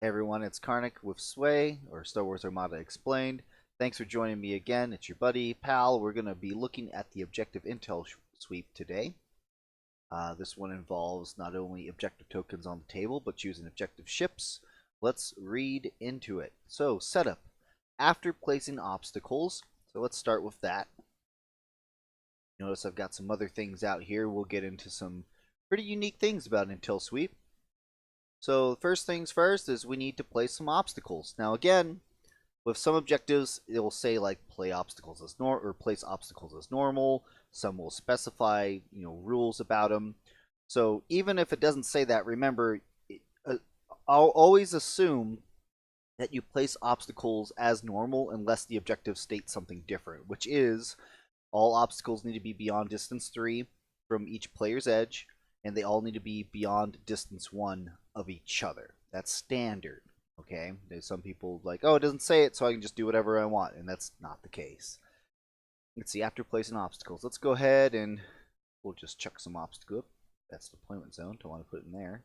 Hey everyone, it's Karnik with SWAE, or Star Wars Armada Explained. Thanks for joining me again. It's your buddy, pal. We're going to be looking at the objective intel sweep today. This one involves not only objective tokens on the table, but choosing objective ships. Let's read into it. So, setup. After placing obstacles, so let's start with that. Notice I've got some other things out here. We'll get into some pretty unique things about intel sweep. So first things first is we need to place some obstacles. Now again, with some objectives, it will say like play obstacles as or place obstacles as normal. Some will specify rules about them. So even if it doesn't say that, remember, I'll always assume that you place obstacles as normal unless the objective states something different, which is all obstacles need to be beyond distance 3 from each player's edge, and they all need to be beyond distance 1 of each other. That's standard, okay? There's some people like, oh, it doesn't say it, so I can just do whatever I want, and that's not the case. Let's see, after placing obstacles, let's go ahead and we'll just chuck some obstacles. That's deployment zone, don't want to put it in there.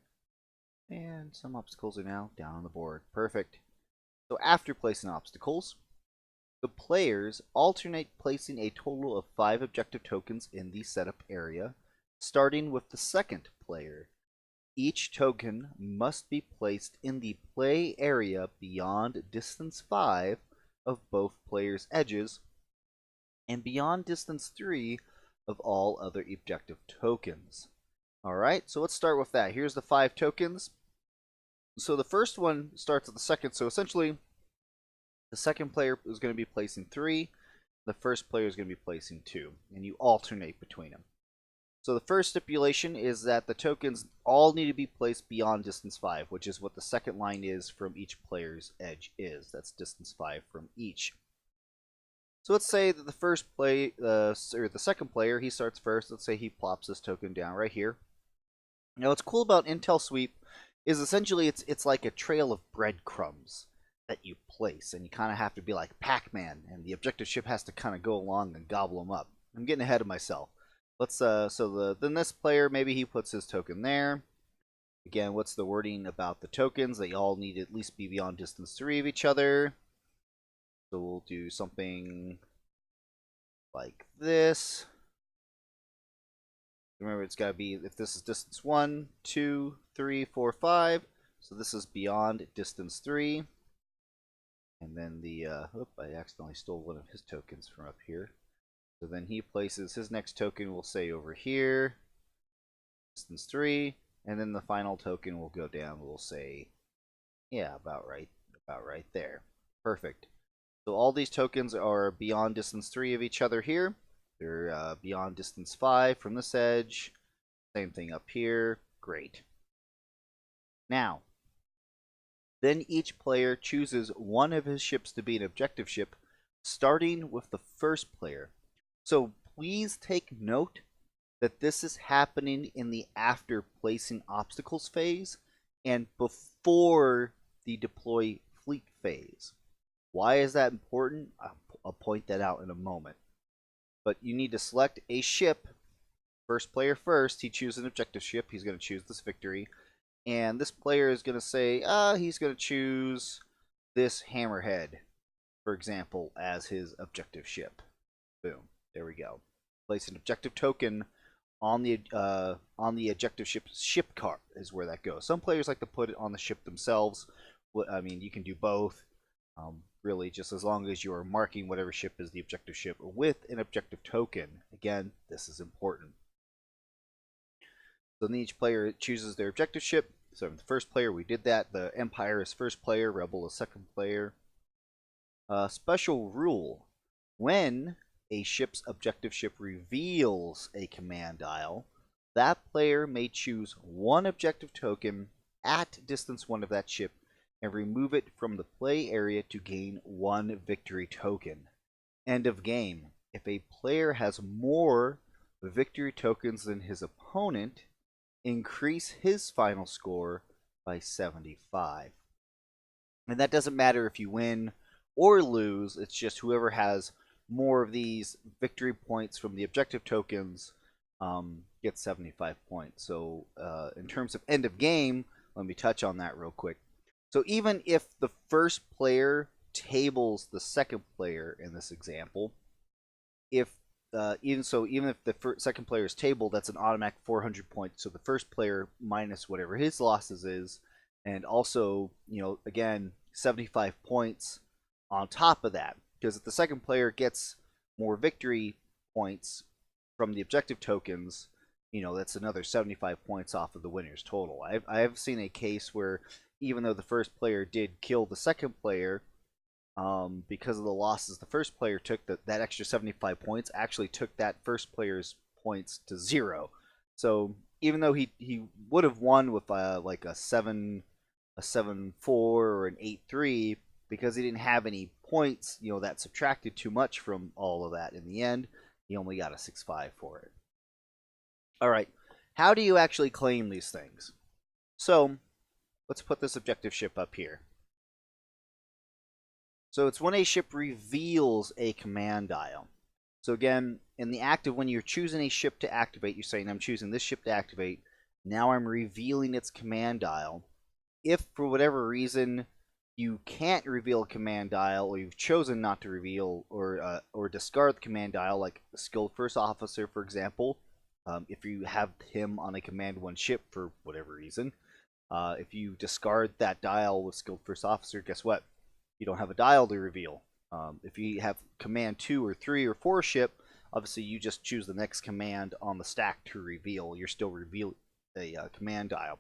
And some obstacles are now down on the board. Perfect. So after placing obstacles, the players alternate placing a total of 5 objective tokens in the setup area, starting with the second player. Each token must be placed in the play area beyond distance 5 of both players' edges and beyond distance 3 of all other objective tokens. Alright, so let's start with that. Here's the 5 tokens. So the first one starts at the second, so essentially the second player is going to be placing 3, the first player is going to be placing 2, and you alternate between them. So the first stipulation is that the tokens all need to be placed beyond distance 5, which is what the second line is from each player's edge is. That's distance 5 from each. So let's say that the second player, he starts first. Let's say he plops this token down right here. Now what's cool about Intel Sweep is essentially it's like a trail of breadcrumbs that you place, and you kind of have to be like Pac-Man, and the objective ship has to kind of go along and gobble them up. I'm getting ahead of myself. Let's then this player, maybe he puts his token there. Again, what's the wording about the tokens? They all need to at least be beyond distance 3 of each other. So we'll do something like this. Remember, it's got to be, if this is distance 1, 2, 3, 4, 5. So this is beyond distance 3. And then the, I accidentally stole one of his tokens from up here. So then he places his next token, we'll say over here, distance 3, and then the final token will go down, we'll say, yeah, about right there. Perfect. So all these tokens are beyond distance 3 of each other here. They're beyond distance 5 from this edge. Same thing up here. Great. Now, then each player chooses one of his ships to be an objective ship, starting with the first player. So please take note that this is happening in the after placing obstacles phase and before the deploy fleet phase. Why is that important? I'll point that out in a moment. But you need to select a ship. First player first, he chooses an objective ship. He's going to choose this victory. And this player is going to say, he's going to choose this hammerhead, for example, as his objective ship. Boom. There we go. Place an objective token on the objective ship card is where that goes. Some players like to put it on the ship themselves. I mean, you can do both. Really, just as long as you are marking whatever ship is the objective ship with an objective token. Again, this is important. So then each player chooses their objective ship. So the first player, we did that. The Empire is first player, Rebel is second player. Special rule. When a ship's objective ship reveals a command dial, that player may choose one objective token at distance 1 of that ship and remove it from the play area to gain 1 victory token. End of game. If a player has more victory tokens than his opponent, increase his final score by 75. And that doesn't matter if you win or lose, it's just whoever has more of these victory points from the objective tokens gets 75 points. So in terms of end of game, let me touch on that real quick. So even if the first player tables the second player in this example, if even if the second player is tabled, that's an automatic 400 points. So the first player minus whatever his losses is, and also again 75 points on top of that, because if the second player gets more victory points from the objective tokens, that's another 75 points off of the winner's total. I've seen a case where even though the first player did kill the second player, because of the losses the first player took, that extra 75 points actually took that first player's points to 0. So even though he would have won with like a 7-4 or an 8-3, because he didn't have any points, that subtracted too much from all of that in the end, he only got a 6-5 for it. All right, how do you actually claim these things? So let's put this objective ship up here. So it's when a ship reveals a command dial. So again, in the active, when you're choosing a ship to activate, you're saying, I'm choosing this ship to activate. Now I'm revealing its command dial. If for whatever reason you can't reveal a command dial, or you've chosen not to reveal or discard the command dial, like a skilled first officer, for example, if you have him on a command 1 ship for whatever reason, if you discard that dial with skilled first officer, guess what? You don't have a dial to reveal. If you have command 2 or 3 or 4 ship, obviously you just choose the next command on the stack to reveal. You're still revealing a command dial.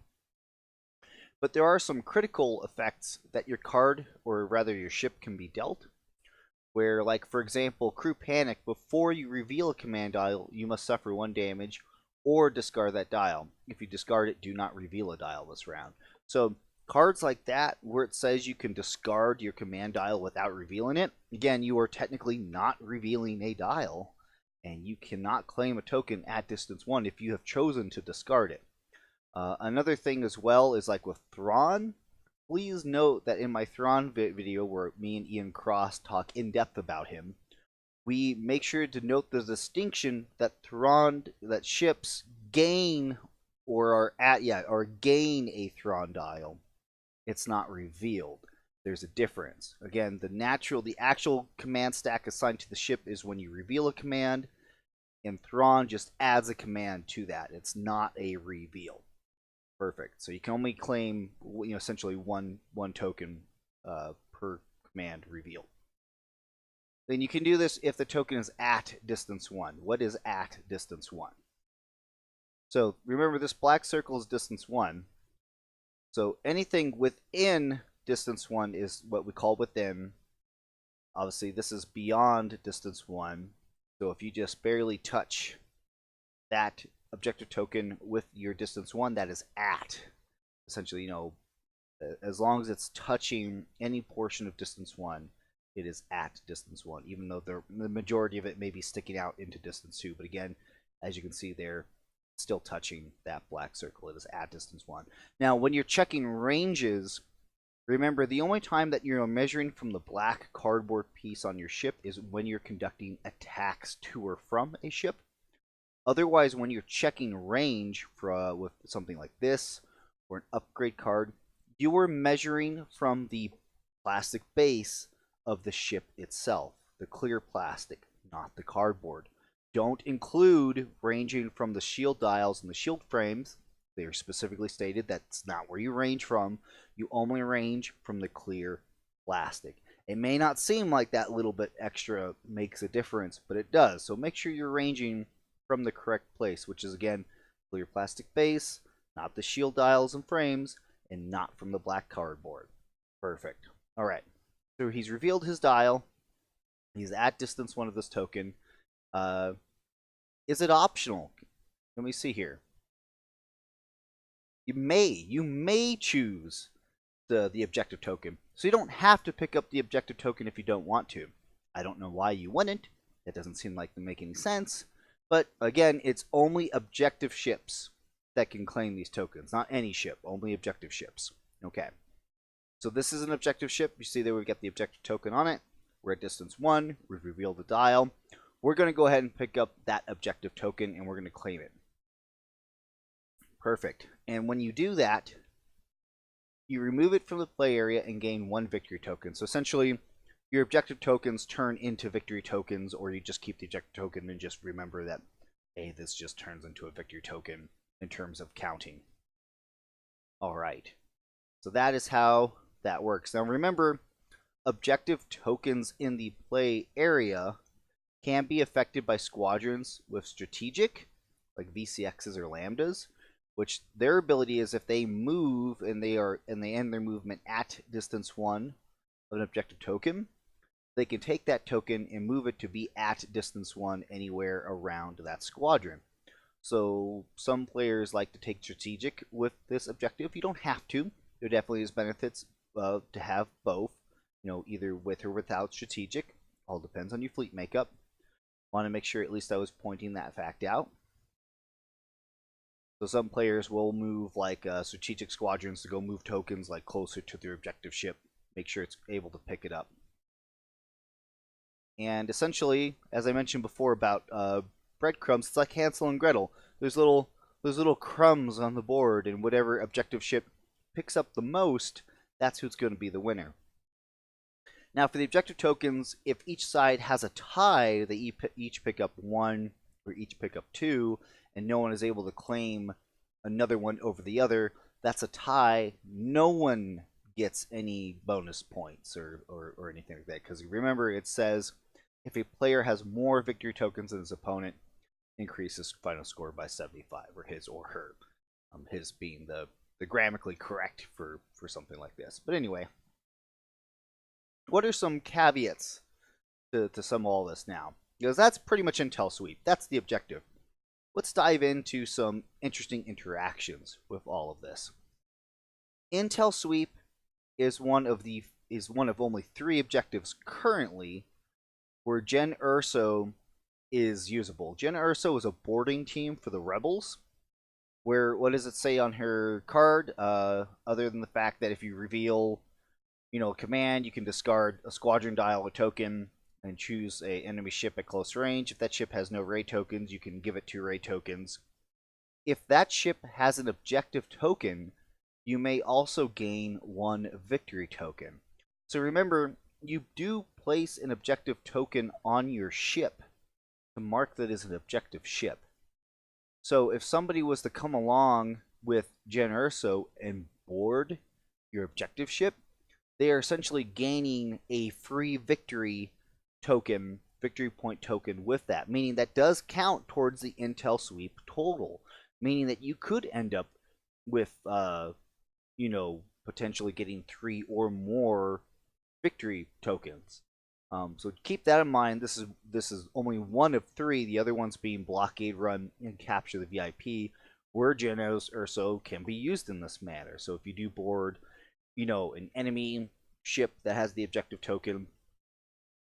But there are some critical effects that your card, or rather your ship, can be dealt, where, like, for example, crew panic. Before you reveal a command dial, you must suffer 1 damage or discard that dial. If you discard it, do not reveal a dial this round. So cards like that, where it says you can discard your command dial without revealing it, again, you are technically not revealing a dial, and you cannot claim a token at distance 1 if you have chosen to discard it. Another thing as well is, like with Thrawn, please note that in my Thrawn video, where me and Ian Cross talk in depth about him, we make sure to note the distinction that that ships gain or gain a Thrawn dial. It's not revealed. There's a difference. Again, the actual command stack assigned to the ship is when you reveal a command, and Thrawn just adds a command to that. It's not a reveal. Perfect. So you can only claim, essentially one token per command reveal. Then you can do this if the token is at distance 1. What is at distance 1? So remember, this black circle is distance 1. So anything within distance 1 is what we call within. Obviously, this is beyond distance 1. So if you just barely touch that objective token with your distance 1, that is at. Essentially, as long as it's touching any portion of distance 1, it is at distance 1, even though the majority of it may be sticking out into distance 2. But again, as you can see there, still touching that black circle. It is at distance 1. Now, when you're checking ranges, remember, the only time that you're measuring from the black cardboard piece on your ship is when you're conducting attacks to or from a ship. Otherwise, when you're checking range with something like this or an upgrade card, you are measuring from the plastic base of the ship itself, the clear plastic, not the cardboard. Don't include ranging from the shield dials and the shield frames. They are specifically stated that's not where you range from. You only range from the clear plastic. It may not seem like that little bit extra makes a difference, but it does. So make sure you're ranging from the correct place, which is, again, clear plastic base, not the shield dials and frames, and not from the black cardboard. Perfect. All right. So he's revealed his dial. He's at distance 1 of this token. Is it optional? Let me see here. You may choose the objective token. So you don't have to pick up the objective token if you don't want to. I don't know why you wouldn't. That doesn't seem like to make any sense. But again, it's only objective ships that can claim these tokens. Not any ship, only objective ships. Okay. So this is an objective ship. You see there we've got the objective token on it. We're at distance 1. We've revealed the dial. We're going to go ahead and pick up that objective token, and we're going to claim it. Perfect. And when you do that, you remove it from the play area and gain 1 victory token. So essentially, your objective tokens turn into victory tokens, or you just keep the objective token and just remember that, hey, this just turns into a victory token in terms of counting. All right, so that is how that works. Now remember, objective tokens in the play area can be affected by squadrons with strategic, like VCXs or lambdas, which their ability is if they move and they end their movement at distance 1 of an objective token, they can take that token and move it to be at distance 1 anywhere around that squadron. So some players like to take strategic with this objective. You don't have to. There definitely is benefits to have both, either with or without strategic. All depends on your fleet makeup. Want to make sure at least I was pointing that fact out. So some players will move like strategic squadrons to go move tokens like closer to their objective ship, make sure it's able to pick it up. And essentially, as I mentioned before about breadcrumbs, it's like Hansel and Gretel. There's little crumbs on the board, and whatever objective ship picks up the most, that's who's going to be the winner. Now for the objective tokens, if each side has a tie, they each pick up 1 or each pick up 2, and no one is able to claim another one over the other, that's a tie. No one gets any bonus points or anything like that, because remember it says if a player has more victory tokens than his opponent, increase his final score by 75, or his or her. His being the grammatically correct for something like this. But anyway, what are some caveats to sum all this now? Because that's pretty much Intel Sweep. That's the objective. Let's dive into some interesting interactions with all of this. Intel Sweep is one of only 3 objectives currently where Gen Urso is usable. Gen Urso is a boarding team for the Rebels, where, what does it say on her card? Other than the fact that if you reveal, a command, you can discard a squadron dial or token and choose a enemy ship at close range. If that ship has no raid tokens, you can give it 2 raid tokens. If that ship has an objective token, you may also gain 1 victory token. So remember, you do place an objective token on your ship to mark that as an objective ship. So if somebody was to come along with Gen Urso and board your objective ship, they are essentially gaining a free victory token, victory point token with that, meaning that does count towards the Intel Sweep total, meaning that you could end up with, potentially getting 3 or more victory tokens. So keep that in mind. This is only one of 3. The other ones being Blockade Run and Capture the VIP, where Gen Urso can be used in this manner. So if you do board, an enemy ship that has the objective token,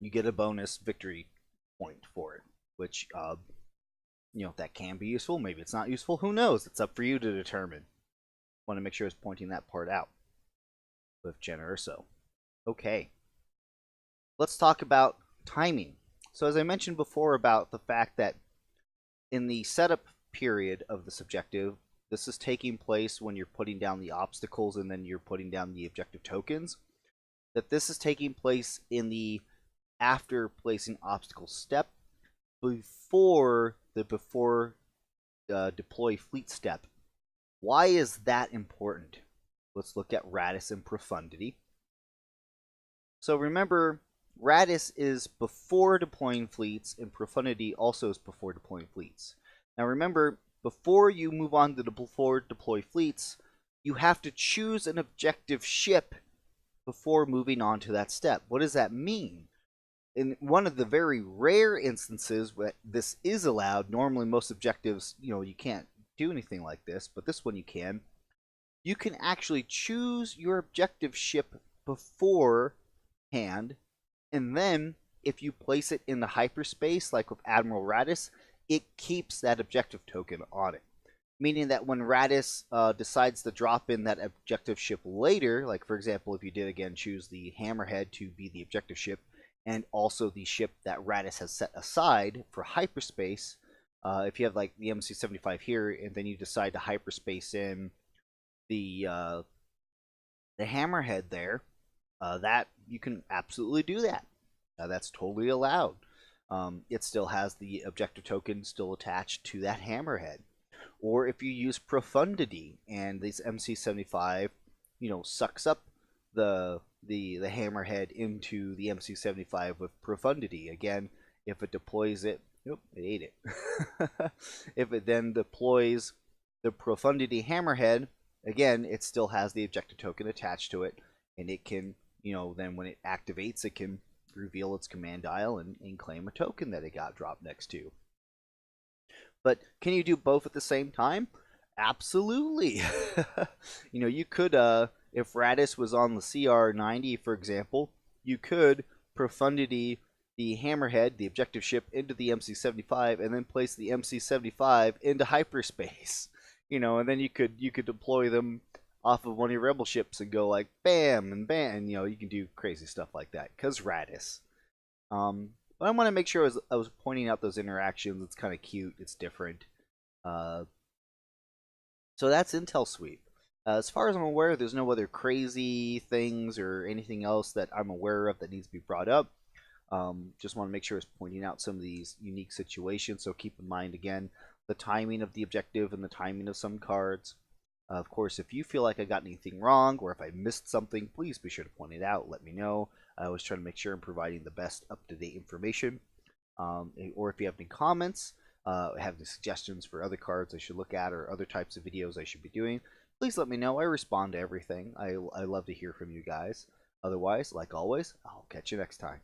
you get a bonus victory point for it, which that can be useful. Maybe it's not useful. Who knows? It's up for you to determine. Want to make sure I was pointing that part out with Gen Urso. Okay. Let's talk about timing. So as I mentioned before about the fact that in the setup period of this objective, this is taking place when you're putting down the obstacles and then you're putting down the objective tokens, that this is taking place in the after placing obstacle step before the deploy fleet step. Why is that important? Let's look at Radis and Profundity. So remember, Radis is before deploying fleets, and Profundity also is before deploying fleets. Now remember, before you move on to deploy fleets, you have to choose an objective ship before moving on to that step. What does that mean? In one of the very rare instances where this is allowed, normally most objectives, you can't do anything like this, but this one you can. You can actually choose your objective ship beforehand, and then if you place it in the hyperspace, like with Admiral Radis, it keeps that objective token on it. Meaning that when Radis decides to drop in that objective ship later, like for example, if you did again choose the Hammerhead to be the objective ship, and also the ship that Radis has set aside for hyperspace, if you have like the MC-75 here, and then you decide to hyperspace in the The hammerhead there, that you can absolutely do that. That's totally allowed. It still has the objective token still attached to that hammerhead. Or if you use profundity and this MC75, sucks up the hammerhead into the MC75 with profundity. Again, if it deploys it, nope, it ate it. If it then deploys the profundity hammerhead, again, it still has the objective token attached to it, and it can, then when it activates, it can reveal its command dial and claim a token that it got dropped next to. But can you do both at the same time? Absolutely. You could, if Radis was on the CR90, for example, you could profundity the hammerhead, the objective ship, into the MC75, and then place the MC75 into hyperspace. And then you could deploy them off of one of your rebel ships and go like bam and bam, and you can do crazy stuff like that because Radis. But I want to make sure I was pointing out those interactions. It's kind of cute. It's different. So that's Intel Sweep. As far as I'm aware, there's no other crazy things or anything else that I'm aware of that needs to be brought up. Just want to make sure it's pointing out some of these unique situations. So keep in mind, again, the timing of the objective and the timing of some cards. Of course, if you feel like I got anything wrong or if I missed something, please be sure to point it out. Let me know. I always try to make sure I'm providing the best up-to-date information. Or if you have any comments, have any suggestions for other cards I should look at or other types of videos I should be doing, please let me know. I respond to everything. I love to hear from you guys. Otherwise, like always, I'll catch you next time.